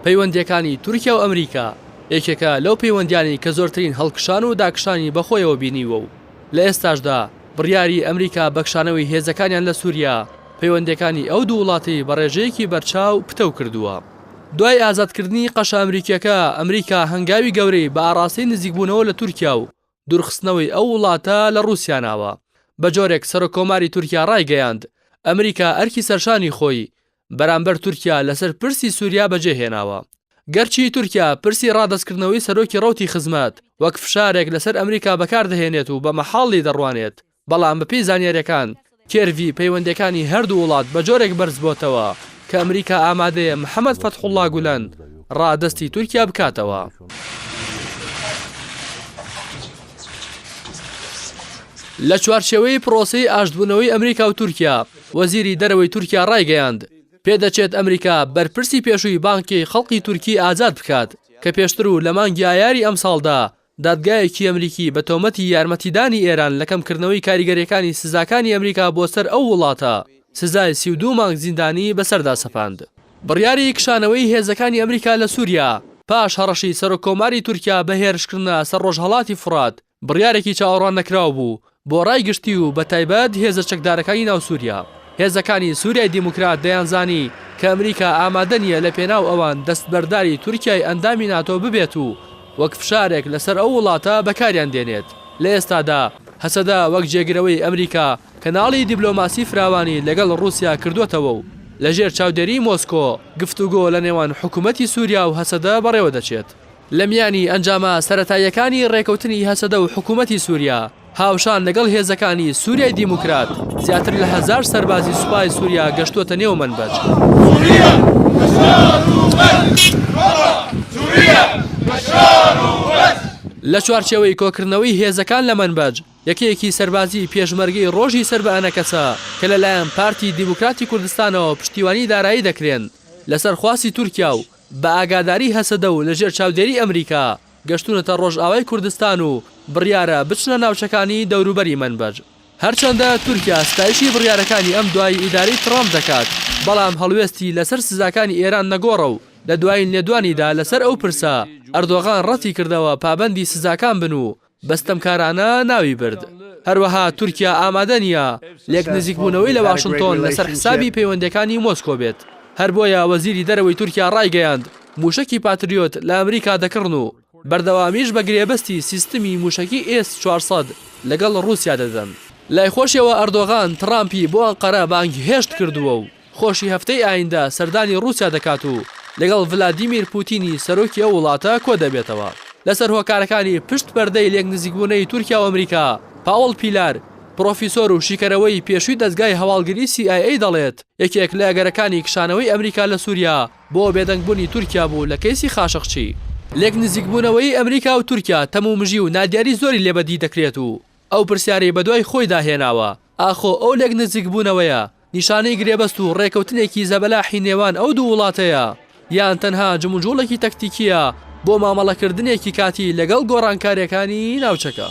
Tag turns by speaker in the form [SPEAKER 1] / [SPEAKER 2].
[SPEAKER 1] پەیوەندیەکانی تورکیا و ئەمریکا یەکێکە لەو پەیوەندیانی کە زۆرترین هەڵکشان و داکشانی بەخۆیەوە بینیوە و لە ئێستاشدا بڕیاری ئەمریکا بەکشانەوەی هێزەکانیان لە سووریا پەیوەندیەکانی ئەو دوو وڵاتی بە ڕێژەیەکی بەرچاو پتەو کردووە. دوای ئازادکردنی قەشە ئەمریکیەکە ئەمریکا هەنگاوی گەورەی بە ئاڕاستەی نزیکبوونەوە لە تورکیا و دوورخستنەوەی ئەو وڵاتە لە رووسیا ناوە. بە جۆرێک سەرۆکۆماری تورکیا ڕایگەیاند ئەمریکا ئەرکی سەرشانی خۆی بەرامبەر تورکیا لەسەر پرسی سووریا بەجێهێناوە. گەرچی تورکیا پرسی ڕادەستکردنەوەی سەرۆکی ڕەوتی خزمەت وەک فشارێک لەسەر ئەمریکا بەکاردەهێنێت و بە مەحاڵی دەڕوانێت، بەڵام بەپێی زانیاریەکان کێروی پەیوەندیەکانی هەردوو وڵات بە جۆرێک بەرز بۆتەوە کە ئەمریکا ئامادەیە محەممەد فەتحوڵڵا گولەن ڕادەستی تورکیا بکاتەوە. لە چوارچێوەی پرۆسەی ئاشتبوونەوەی ئەمریکا و تورکیا وەزیری دەرەوەی تورکیا ڕایگەیاند پێدەچێت ئەمریکا بەرپرسی پێشووی بانکی خەڵکی تورکی ئازاد بکات کە پێشتر و لە مانگی ئایاری ئەم ساڵدا دادگایەکی ئەمریکی بە تۆمەتی یارمەتیدانی ئێران لە کەمکردنەوەی کاریگەریەکانی سزاکانی ئەمریکا بۆ سەر ئەو وڵاتە سزای 32 مانگ زیندانی بەسەردا سەپاند. بڕیاری کشانەوەی هێزەکانی ئەمریکا لە سووریا پاش هەڕەشی سەرۆکۆماری تورکیا بە هێرشکردنە سەر ڕۆژهەڵاتی فرات بڕیارێکی چاوەڕوان نەکراو بوو بۆ ڕای گشتی و بە تایبەت هێزە چەکدارەکانی ناو سووریا. هێزەکانی سووریای دیموکرات دەیانزانی کە ئەمریکا ئامادە نیە لە پێناو ئەوان دەستبەرداری تورکیای ئەندامی ناتۆ ببێت و وەک فشارێک لەسەر ئەو وڵاتە بەکاریان دێنێت. لە ئێستادا هەسەدا وەک جێگرەوەی ئەمریکا کەناڵی دیبلۆماسی فراوانی لەگەڵ رووسیا کردوتەوە و لەژێر چاودێری مۆسکۆ گفتوگۆ لە نێوان حکوومەتی سووریا و هەسەدا بەڕێوە دەچێت. لە میانی ئەنجامە سەرەتاییەکانی ڕێکەوتنی هەسەدە و حکوومەتی سووریا هاوشان لەگەڵ هێزەکانی سووریای دیموکرات زیاتر لە 1000 سەربازی سوپای سووریا گەشتوتە نێو منبەج. لە چوارچێوەی کۆکردنەوەی هێزەکان لە منبەج یەکەیەکی سەربازی پێشمەرگەی ڕۆژی سەر بە ئەنەکەسە کە لەلایەن پارتی دیموکراتی کوردستانەوە پشتیوانی دارایی دەکرێن لەسەر خواستی تورکیا و بە ئاگاداری هەسەدە و لەژێر چاودێری ئەمریکا گەشتونەتە ڕۆژئاوای کوردستان و بڕیارە بچنە ناوچەکانی دەوروبەری منبەج. هەرچەندە تورکیا ستایشی بڕیارەکانی ئەم دوای ئیداری ترامپ دەکات، بەڵام هەڵوێستی لەسەر سزاکانی ئێران نەگۆڕە و لە دوایین لێدوانیدا لەسەر ئەو پرسە ئەردۆغان ڕەتی کردەوە پابەندی سزاکان بن و بەستەمکارانە ناوی برد. هەروەها تورکیا ئامادە نیە لێک نزیکبوونەوەی لە واشنگتۆن لەسەر حسابی پەیوەندیەکانی مۆسکۆ بێت. هەر بۆیە وەزیری دەرەوەی تورکیا ڕایگەیاند موشکی پاتریۆت لە ئەمریکا دەکڕن و بەردەوامیش بە گرێبەستی سیستمی موشکی S-400 لەگەڵ رووسیا دەدەن. لای خۆشیەوە ئەردۆغان ترامپی بۆ ئەنقەرە بانگی هێشت کردووە و خۆشی هەفتەی ئایندا سەردانی رووسیا دەکات و لەگەڵ ڤلادیمیر پوتینی سەرۆکی ئەو وڵاتە کۆ دەبێتەوە. لەسەر هۆکارەکانی پشت پەردەی لێک نزیکبوونەی تورکیا و ئەمریکا پاوڵ پیلار پرۆفیسۆر و شیکەرەوەی پێشووی دەستگای هەواڵگری CIA دەڵێت یەکێک لە ئەگەرەکانی کشانەوەی ئەمریکا لە سووریا بۆ بێدەنگبوونی تورکیا بوو لە کەیسی خاشقچی. لێک نزیکبوونەوەی ئەمریکا و تورکیا تەمومژی و نادیاری زۆری لێبەدی دەکرێت و ئەو پرسیارەی بەدوای خۆی داهێناوە ئاخۆ ئەو لێک نزیکبوونەوەیە نیشانەی گرێبەست و ڕێکەوتنێکی زەبەلاحی نێوان ئەو دوو وڵاتەیە یان تەنها جموجوڵێکی تەکتیکیە بۆ مامەڵەکردنێکی کاتی لەگەڵ گۆڕانکاریەکانی ناوچەکە.